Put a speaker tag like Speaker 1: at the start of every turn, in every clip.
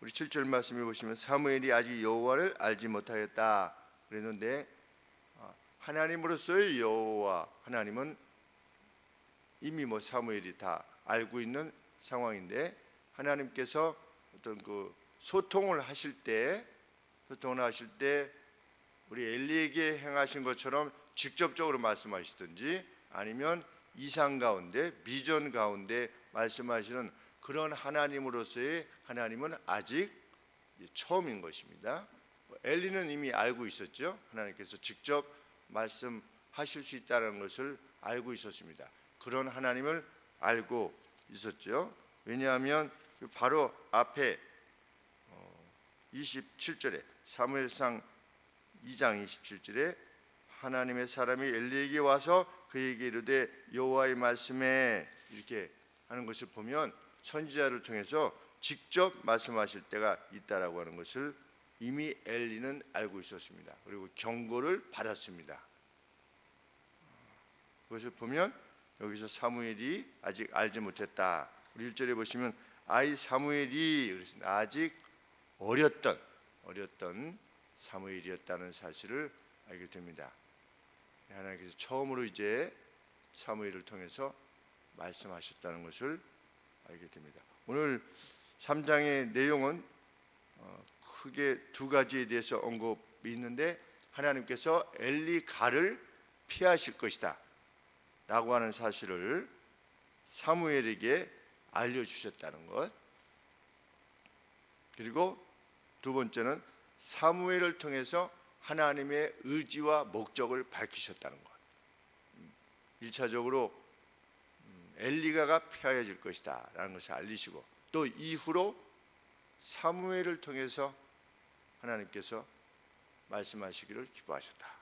Speaker 1: 우리 7절 말씀해 보시면 사무엘이 아직 여호와를 알지 못하였다 그랬는데, 하나님으로서의 여호와 하나님은 이미 사무엘이 다 알고 있는 상황인데, 하나님께서 어떤 소통을 하실 때 우리 엘리에게 행하신 것처럼 직접적으로 말씀하시든지 아니면 이상 가운데 비전 가운데 말씀하시는 그런 하나님으로서의 하나님은 아직 처음인 것입니다. 엘리는 이미 알고 있었죠. 하나님께서 직접 말씀하실 수 있다는 것을 알고 있었습니다. 그런 하나님을 알고 있었죠. 왜냐하면 바로 앞에 27절에 사무엘상 2장 27절에 하나님의 사람이 엘리에게 와서 그에게 이르되 여호와의 말씀에 이렇게 하는 것을 보면 선지자를 통해서 직접 말씀하실 때가 있다라고 하는 것을 이미 엘리는 알고 있었습니다. 그리고 경고를 받았습니다. 그것을 보면 여기서 사무엘이 아직 알지 못했다. 우리 1절에 보시면 아이 사무엘이 그랬습니다. 아직 어렸던 사무엘이었다는 사실을 알게 됩니다. 하나님께서 처음으로 이제 사무엘을 통해서 말씀하셨다는 것을 알게 됩니다. 오늘 3장의 내용은 크게 두 가지에 대해서 언급이 있는데, 하나님께서 엘리가를 피하실 것이다 라고 하는 사실을 사무엘에게 알려주셨다는 것, 그리고 두 번째는 사무엘을 통해서 하나님의 의지와 목적을 밝히셨다는 것. 1차적으로 엘리가가 피하여질 것이다 라는 것을 알리시고, 또 이후로 사무엘을 통해서 하나님께서 말씀하시기를 기뻐하셨다.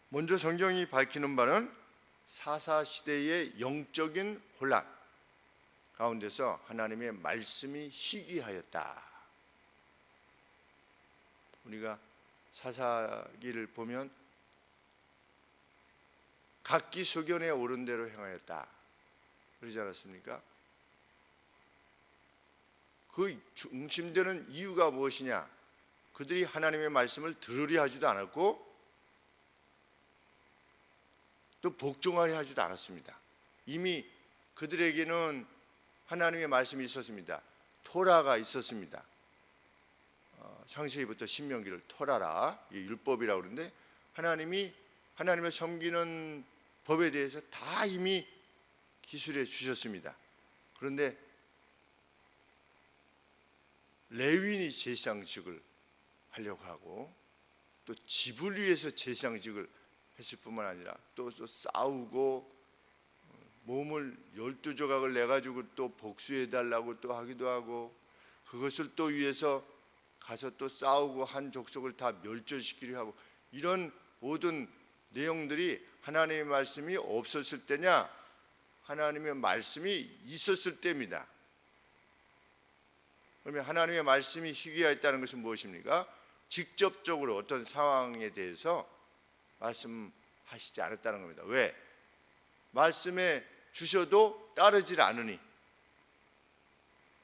Speaker 1: 먼저 성경이 밝히는 바는 사사시대의 영적인 혼란 가운데서 하나님의 말씀이 희귀하였다. 우리가 사사기를 보면 각기 소견에 오른 대로 행하였다 그러지 않았습니까? 그 중심되는 이유가 무엇이냐? 그들이 하나님의 말씀을 들으려 하지도 않았고 또 복종하려 하지도 않았습니다. 이미 그들에게는 하나님의 말씀이 있었습니다. 토라가 있었습니다. 창세기부터 신명기를 토라라, 율법이라고 그러는데, 하나님이 하나님을 섬기는 법에 대해서 다 이미 기술해 주셨습니다. 그런데 레위인이 제사장직을 하려고 하고, 또 집을 위해서 제사장직을 했을 뿐만 아니라 또 싸우고 몸을 12조각을 내가지고 또 복수해달라고 또 하기도 하고, 그것을 또 위해서 가서 또 싸우고 한 족속을 다 멸절시키려 하고, 이런 모든 내용들이 하나님의 말씀이 없었을 때냐, 하나님의 말씀이 있었을 때입니다. 그러면 하나님의 말씀이 희귀하였다는 것은 무엇입니까? 직접적으로 어떤 상황에 대해서 말씀하시지 않았다는 겁니다. 왜? 말씀에 주셔도 따르질 않으니.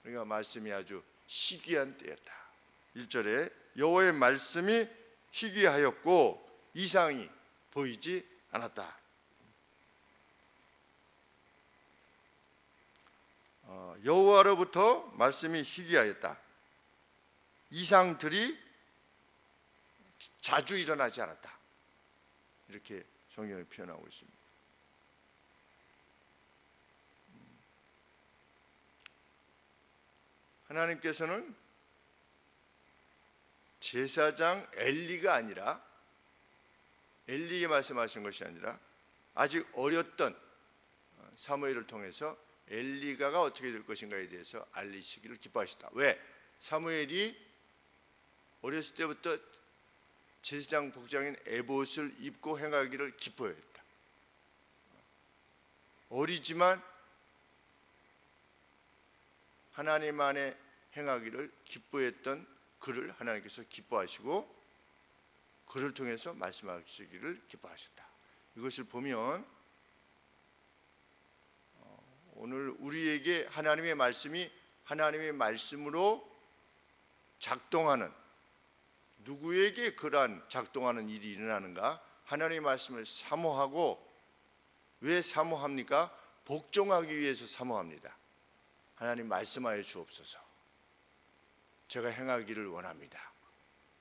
Speaker 1: 그러니까 말씀이 아주 희귀한 때였다. 1절에 여호와의 말씀이 희귀하였고 이상이 보이지 않았다. 여호와로부터 말씀이 희귀하였다. 이상들이 자주 일어나지 않았다. 이렇게 성경이 표현하고 있습니다. 하나님께서는 제사장 엘리가 아니라, 엘리에게 말씀하신 것이 아니라 아직 어렸던 사무엘을 통해서 엘리가가 어떻게 될 것인가에 대해서 알리시기를 기뻐하셨다. 왜? 사무엘이 어렸을 때부터 제사장 복장인 에봇을 입고 행하기를 기뻐했다. 어리지만 하나님 안에 행하기를 기뻐했던 그를 하나님께서 기뻐하시고 그를 통해서 말씀하시기를 기뻐하셨다. 이것을 보면 오늘 우리에게 하나님의 말씀이 하나님의 말씀으로 작동하는, 누구에게 그러한 작동하는 일이 일어나는가? 하나님의 말씀을 사모하고, 왜 사모합니까? 복종하기 위해서 사모합니다. 하나님 말씀하여 주옵소서, 제가 행하기를 원합니다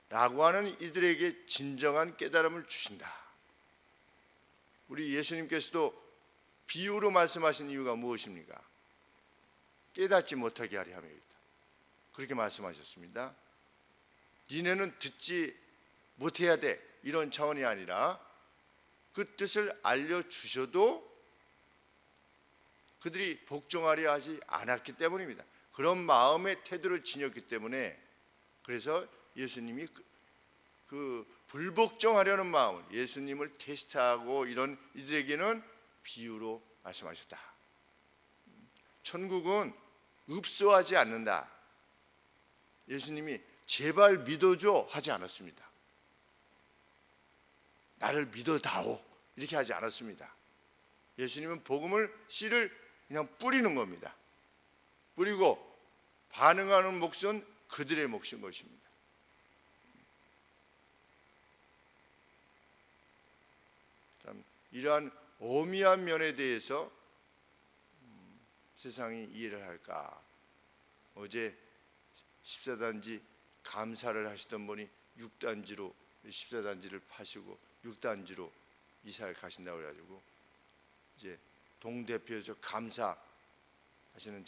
Speaker 1: 라고 하는 이들에게 진정한 깨달음을 주신다. 우리 예수님께서도 비유로 말씀하신 이유가 무엇입니까? 깨닫지 못하게 하려 함입니다. 그렇게 말씀하셨습니다. 니네는 듣지 못해야 돼, 이런 차원이 아니라 그 뜻을 알려주셔도 그들이 복종하려 하지 않았기 때문입니다. 그런 마음의 태도를 지녔기 때문에, 그래서 예수님이 그 불복종하려는 마음을, 예수님을 테스트하고 이런 이들에게는 비유로 말씀하셨다. 천국은 읍소하지 않는다. 예수님이 제발 믿어줘 하지 않았습니다. 나를 믿어다오 이렇게 하지 않았습니다. 예수님은 복음을, 씨를 그냥 뿌리는 겁니다. 뿌리고 반응하는 몫은 그들의 몫인 것입니다. 참 이러한 오미한 면에 대해서 세상이 이해를 할까? 어제 14단지 감사를 하시던 분이 6단지로 14단지를 파시고 6단지로 이사를 가신다고 그래가지고 이제 동대표에서 감사 하시는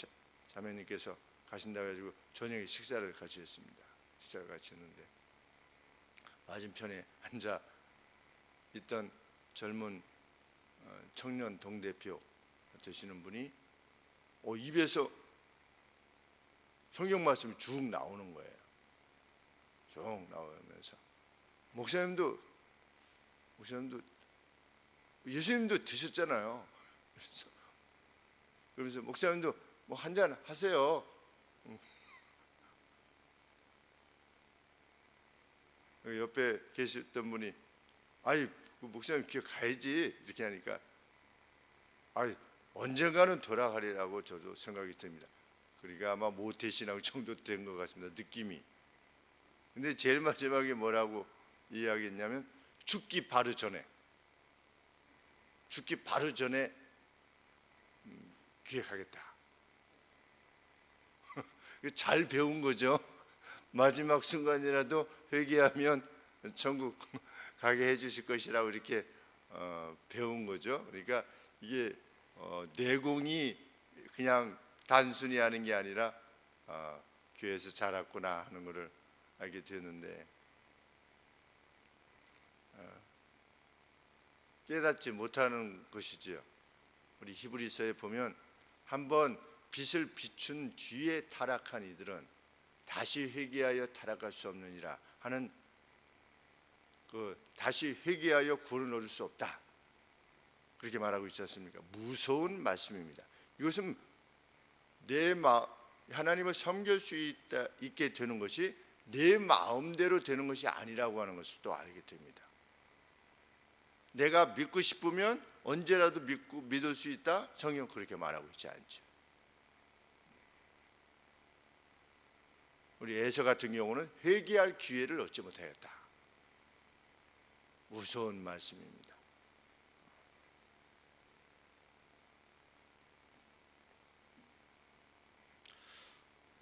Speaker 1: 자매님께서 가신다고 해가지고 저녁에 식사를 같이 했습니다. 식사를 같이 했는데 맞은편에 앉아 있던 젊은 청년 동대표 되시는 분이 입에서 성경 말씀이 쭉 나오는 거예요. 쭉 나오면서 목사님도 예수님도 드셨잖아요. 그러면서 목사님도 뭐 한잔 하세요. 옆에 계셨던 분이 아이 목사님 기어 가야지 이렇게 하니까 언젠가는 돌아가리라고 저도 생각이 듭니다. 그러니까 아마 모태신앙 정도 된 것 같습니다. 느낌이. 근데 제일 마지막에 뭐라고 이야기했냐면 죽기 바로 전에 기획하겠다. 잘 배운 거죠. 마지막 순간이라도 회개하면 천국 가게 해주실 것이라고 이렇게 배운 거죠. 그러니까 이게 내공이 그냥 단순히 하는 게 아니라 교회에서 자랐구나 하는 것을 알게 되었는데, 깨닫지 못하는 것이지요. 우리 히브리서에 보면 한번 빛을 비춘 뒤에 타락한 이들은 다시 회개하여 타락할 수 없느니라 하는 다시 회개하여 구원을 얻을 수 없다, 그렇게 말하고 있지 않습니까? 무서운 말씀입니다. 이것은 하나님을 섬길 수 있게 되는 것이 내 마음대로 되는 것이 아니라고 하는 것을 또 알게 됩니다. 내가 믿고 싶으면 언제라도 믿을 수 있다, 성경 그렇게 말하고 있지 않죠. 우리 에서 같은 경우는 회개할 기회를 얻지 못하였다. 무서운 말씀입니다.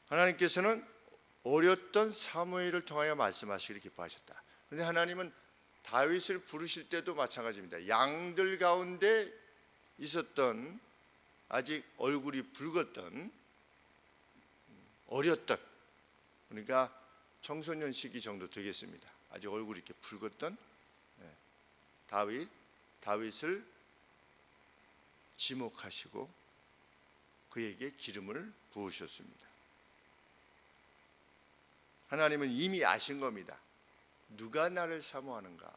Speaker 1: 하나님께서는 어렸던 사무엘을 통하여 말씀하시기를 기뻐하셨다. 그런데 하나님은 다윗을 부르실 때도 마찬가지입니다. 양들 가운데 있었던, 아직 얼굴이 붉었던, 어렸던, 그러니까 청소년 시기 정도 되겠습니다. 아직 얼굴이 이렇게 붉었던 다윗을 지목하시고 그에게 기름을 부으셨습니다. 하나님은 이미 아신 겁니다. 누가 나를 사모하는가?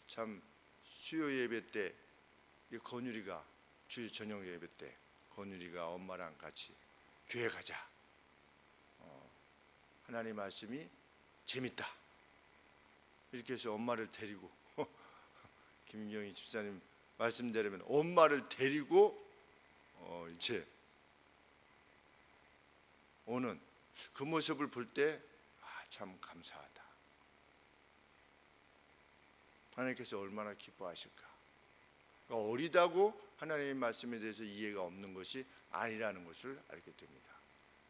Speaker 1: 참 수요 예배 때 건율이가, 주일 저녁 예배 때 건율이가 엄마랑 같이 교회 가자, 하나님 말씀이 재밌다 이렇게 해서 엄마를 데리고 김경희 집사님 말씀대로면 엄마를 데리고 이제 오는 그 모습을 볼 때 참 감사하다. 하나님께서 얼마나 기뻐하실까. 그러니까 어리다고 하나님의 말씀에 대해서 이해가 없는 것이 아니라는 것을 알게 됩니다.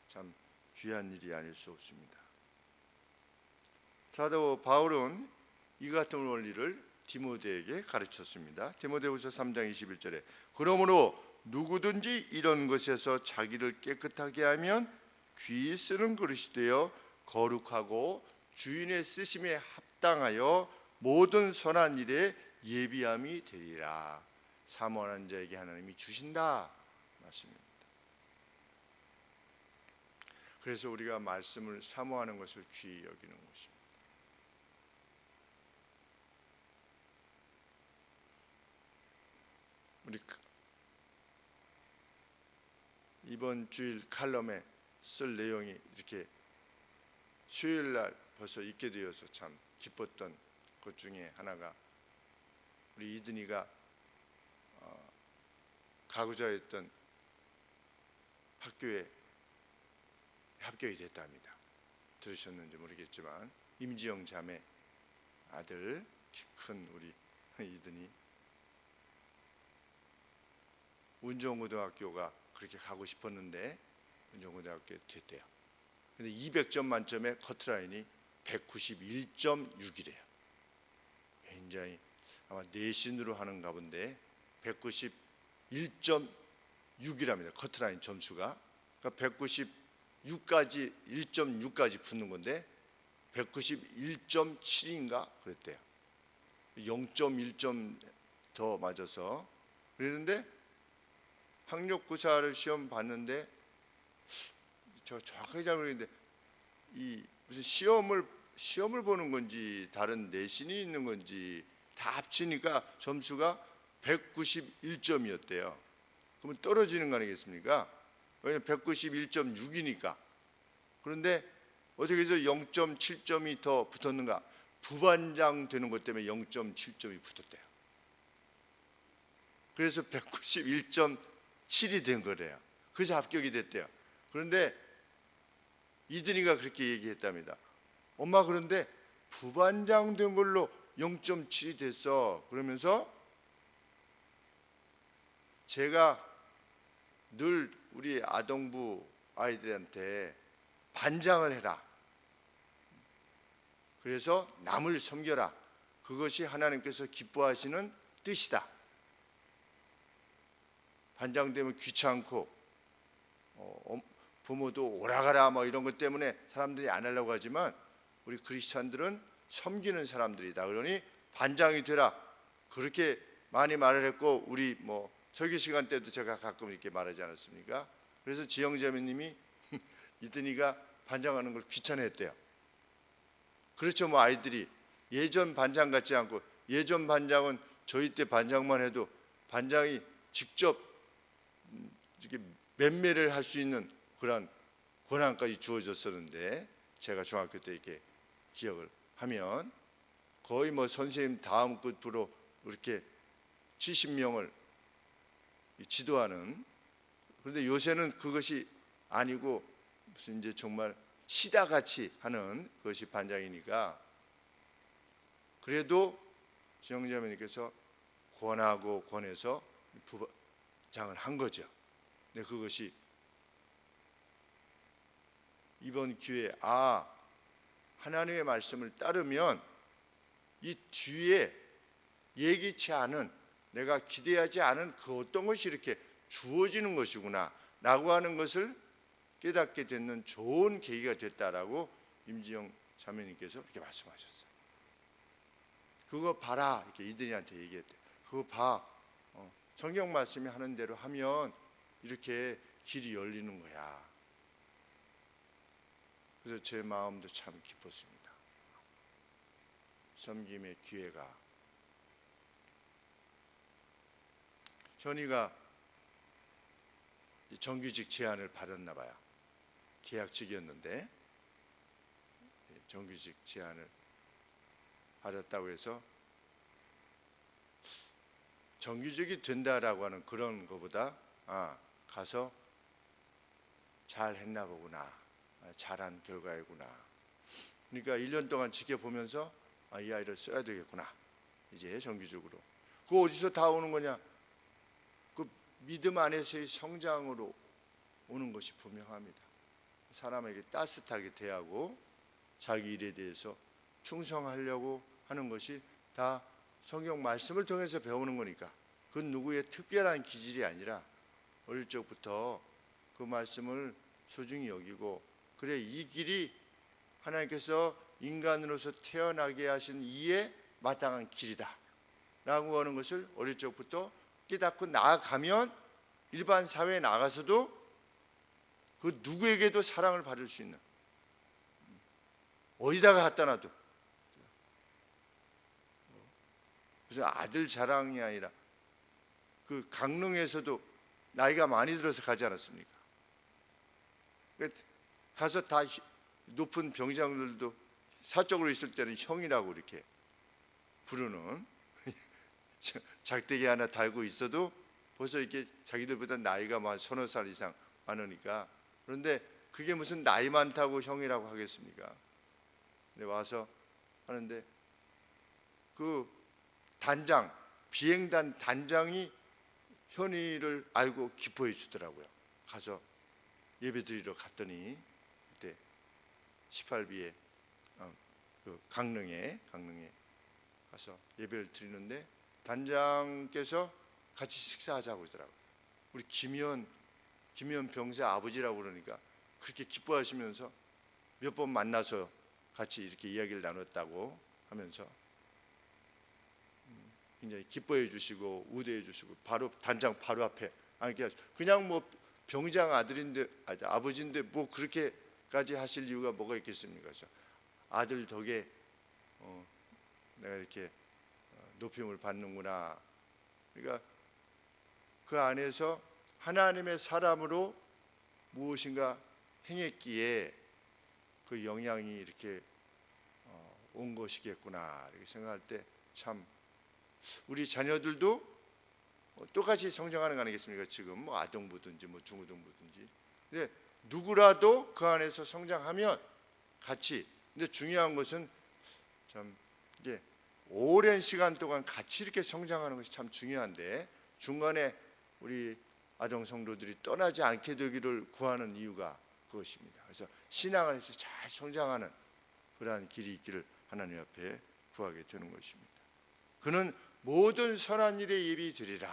Speaker 1: 참 귀한 일이 아닐 수 없습니다. 사도 바울은 이 같은 원리를 디모데에게 가르쳤습니다. 디모데후서 3장 21절에 그러므로 누구든지 이런 것에서 자기를 깨끗하게 하면 귀히 쓰는 그릇이 되어 거룩하고 주인의 쓰심에 합당하여 모든 선한 일에 예비함이 되리라. 사모하는 자에게 하나님이 주신다 말씀입니다. 그래서 우리가 말씀을 사모하는 것을 귀히 여기는 것입니다. 우리 이번 주일 칼럼에 쓸 내용이 이렇게 수요일 날 벌써 있게 되어서 참 기뻤던 것 중에 하나가 우리 이든이가 가고자 했던 학교에 합격이 됐다 합니다. 들으셨는지 모르겠지만 임지영 자매 아들 키 큰 우리 이든이 운정고등학교가 그렇게 가고 싶었는데 운정고등학교에 됐대요. 근데 200점 만점에 커트라인이 191.6이래요. 굉장히 아마 내신으로 하는가 본데 191.6이랍니다. 커트라인 점수가. 그러니까 196까지 1.6까지 붙는 건데 191.7인가 그랬대요. 0.1점 더 맞아서 그랬는데 학력고사를 시험 봤는데 저 정확하게 잘 모르겠는데 이 무슨 시험을 보는 건지 다른 내신이 있는 건지 다 합치니까 점수가 191점이었대요. 그러면 떨어지는 거 아니겠습니까? 왜냐면 191.6이니까. 그런데 어떻게 해서 0.7점이 더 붙었는가? 부반장 되는 것 때문에 0.7점이 붙었대요. 그래서 191.7이 된 거래요. 그래서 합격이 됐대요. 그런데 이든이가 그렇게 얘기했답니다. 엄마 그런데 부반장 된 걸로 0.7이 됐어. 그러면서 제가 늘 우리 아동부 아이들한테 반장을 해라. 그래서 남을 섬겨라. 그것이 하나님께서 기뻐하시는 뜻이다. 반장 되면 귀찮고 부모도 오라가라 뭐 이런 것 때문에 사람들이 안 하려고 하지만 우리 크리스찬들은 섬기는 사람들이다. 그러니 반장이 되라. 그렇게 많이 말을 했고 우리 뭐 설교 시간 때도 제가 가끔 이렇게 말하지 않았습니까? 그래서 지영자매님이 이든이가 반장하는 걸 귀찮아했대요. 그렇죠. 뭐 아이들이 예전 반장 같지 않고 예전 반장은 저희 때 반장만 해도 반장이 직접 이렇게 맴매를 할 수 있는 그런 권한까지 주어졌었는데 제가 중학교 때 이렇게 기억을 하면 거의 뭐 선생님 다음 끝으로 이렇게 70명을 지도하는. 그런데 요새는 그것이 아니고 무슨 이제 정말 시다같이 하는 것이 반장이니까 그래도 지영자매님께서 권하고 권해서 부장을 한 거죠. 근데 그것이 이번 기회에 하나님의 말씀을 따르면 이 뒤에 예기치 않은 내가 기대하지 않은 그 어떤 것이 이렇게 주어지는 것이구나 라고 하는 것을 깨닫게 되는 좋은 계기가 됐다라고 임지영 자매님께서 이렇게 말씀하셨어요. 그거 봐라 이렇게 이든이한테 얘기했대. 그거 봐. 성경 말씀이 하는 대로 하면 이렇게 길이 열리는 거야. 그래서 제 마음도 참 기뻤습니다. 섬김의 기회가. 현이가 정규직 제안을 받았나 봐요. 계약직이었는데 정규직 제안을 받았다고 해서 정규직이 된다라고 하는 그런 것보다 가서 잘 했나 보구나, 잘한 결과이구나. 그러니까 1년 동안 지켜보면서 이 아이를 써야 되겠구나, 이제 정기적으로. 그거 어디서 다 오는 거냐? 그 믿음 안에서의 성장으로 오는 것이 분명합니다. 사람에게 따뜻하게 대하고 자기 일에 대해서 충성하려고 하는 것이 다 성경 말씀을 통해서 배우는 거니까, 그 누구의 특별한 기질이 아니라 어릴 적부터 그 말씀을 소중히 여기고, 그래 이 길이 하나님께서 인간으로서 태어나게 하신 이에 마땅한 길이다 라고 하는 것을 어릴 적부터 깨닫고 나아가면 일반 사회에 나가서도 그 누구에게도 사랑을 받을 수 있는, 어디다가 갖다 놔도, 무슨 아들 자랑이 아니라 그 강릉에서도 나이가 많이 들어서 가지 않았습니까? 가서 다 높은 병장들도 사적으로 있을 때는 형이라고 이렇게 부르는, 작대기 하나 달고 있어도 벌써 이렇게 자기들보다 나이가 만 서너 살 이상 많으니까. 그런데 그게 무슨 나이 많다고 형이라고 하겠습니까? 근데 와서 하는데 그 단장, 비행단 단장이 현이를 알고 기뻐해 주더라고요. 가서 예배 드리러 갔더니 그때 18비에 그 강릉에 가서 예배를 드리는데 단장께서 같이 식사하자고 하더라고요. 우리 김현 병세 아버지라고 그러니까 그렇게 기뻐하시면서 몇 번 만나서 같이 이렇게 이야기를 나눴다고 하면서 굉장히 기뻐해 주시고 우대해 주시고, 바로 단장 바로 앞에 앉게 하시고, 그냥 뭐 병장 아들인데 아버지인데 뭐 그렇게까지 하실 이유가 뭐가 있겠습니까? 그래서 아들 덕에 내가 이렇게 높임을 받는구나. 그러니까 그 안에서 하나님의 사람으로 무엇인가 행했기에 그 영향이 이렇게 온 것이겠구나 이렇게 생각할 때, 참 우리 자녀들도 똑같이 성장하는 거 아니겠습니까? 지금 뭐 아동부든지 뭐 중고등부든지. 근데 누구라도 그 안에서 성장하면 같이. 근데 중요한 것은 참 이게 오랜 시간 동안 같이 이렇게 성장하는 것이 참 중요한데, 중간에 우리 아동 성도들이 떠나지 않게 되기를 구하는 이유가 그것입니다. 그래서 신앙 안에서 잘 성장하는 그러한 길이 있기를 하나님 앞에 구하게 되는 것입니다. 그는 모든 선한 일에 예비 드리라.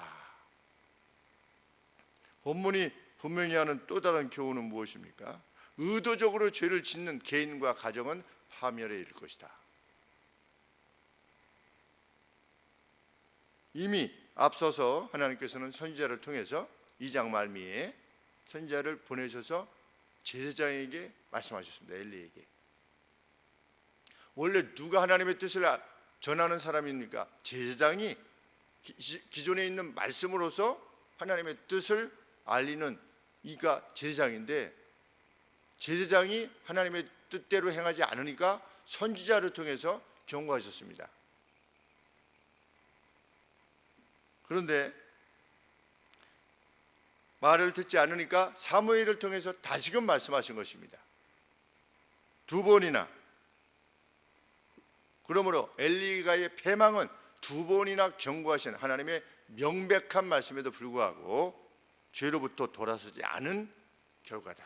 Speaker 1: 본문이 분명히 하는 또 다른 교훈은 무엇입니까? 의도적으로 죄를 짓는 개인과 가정은 파멸에 이를 것이다. 이미 앞서서 하나님께서는 선지자를 통해서 2장 말미에 선지자를 보내셔서 제사장에게 말씀하셨습니다. 엘리에게. 원래 누가 하나님의 뜻을 전하는 사람입니까? 제사장이 기존에 있는 말씀으로서 하나님의 뜻을 알리는 이가 제사장인데, 제사장이 하나님의 뜻대로 행하지 않으니까 선지자를 통해서 경고하셨습니다. 그런데 말을 듣지 않으니까 사무엘을 통해서 다시금 말씀하신 것입니다. 두 번이나. 그러므로 엘리가의 패망은 두 번이나 경고하신 하나님의 명백한 말씀에도 불구하고 죄로부터 돌아서지 않은 결과다.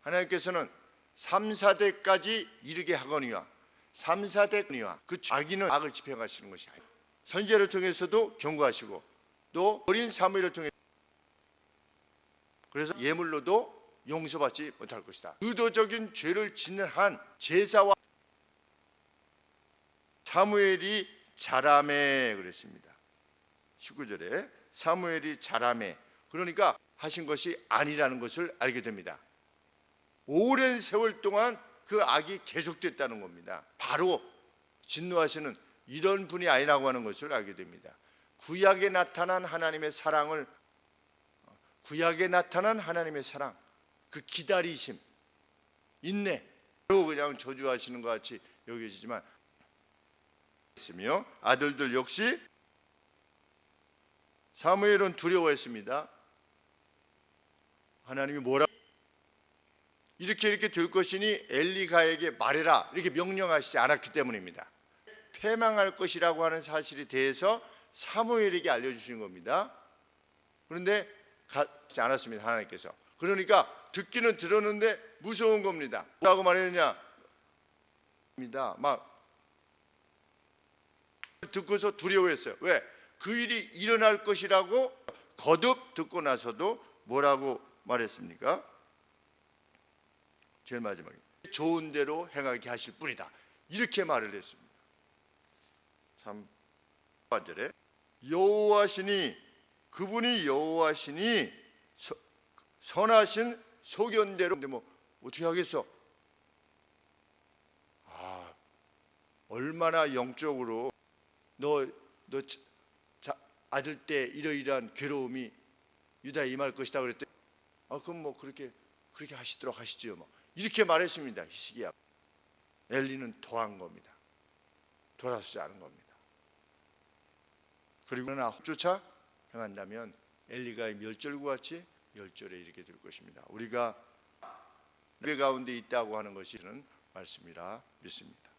Speaker 1: 하나님께서는 3, 4대까지 이르게 하거니와 3, 4대니와 그 자기는 악을 집행하시는 것이 아니에요. 선지자를 통해서도 경고하시고 또 어린 사무엘을 통해 그래서 예물로도 용서받지 못할 것이다. 의도적인 죄를 짓는 한 제사와 사무엘이 자라매 그랬습니다. 19절에 사무엘이 자라매, 그러니까 하신 것이 아니라는 것을 알게 됩니다. 오랜 세월 동안 그 악이 계속됐다는 겁니다. 바로 진노하시는 이런 분이 아니라고 하는 것을 알게 됩니다. 구약에 나타난 하나님의 사랑을, 구약에 나타난 하나님의 사랑, 그 기다리심, 인내, 바로 그냥 저주하시는 것 같이 여겨지지만 있으며, 아들들 역시 사무엘은 두려워했습니다. 하나님이 뭐라 이렇게 될 것이니 엘리가에게 말해라 이렇게 명령하시지 않았기 때문입니다. 패망할 것이라고 하는 사실에 대해서 사무엘에게 알려주신 겁니다. 그런데 가지 않았습니다. 하나님께서. 그러니까 듣기는 들었는데 무서운 겁니다. 뭐라고 말했느냐? 막 듣고서 두려워했어요. 왜? 그 일이 일어날 것이라고 거듭 듣고 나서도 뭐라고 말했습니까? 제일 마지막에 좋은 대로 행하게 하실 뿐이다. 이렇게 말을 했습니다. 3절에 여호와시니 그분이 여호와시니 선하신 소견대로. 근데 뭐 어떻게 하겠어? 얼마나 영적으로 너 아들 때 이러이러한 괴로움이 유다에 임할 것이다 그랬더니 그럼 뭐 그렇게 하시도록 하시지요. 뭐 이렇게 말했습니다. 히스기야. 엘리는 토한 겁니다. 돌아서지 않은 겁니다. 그리고 그러나 쫓아 행한다면 엘리가의 멸절과 같이 멸절에 이르게 될 것입니다. 우리가 예배 가운데 있다고 하는 것이 는 말씀이라 믿습니다.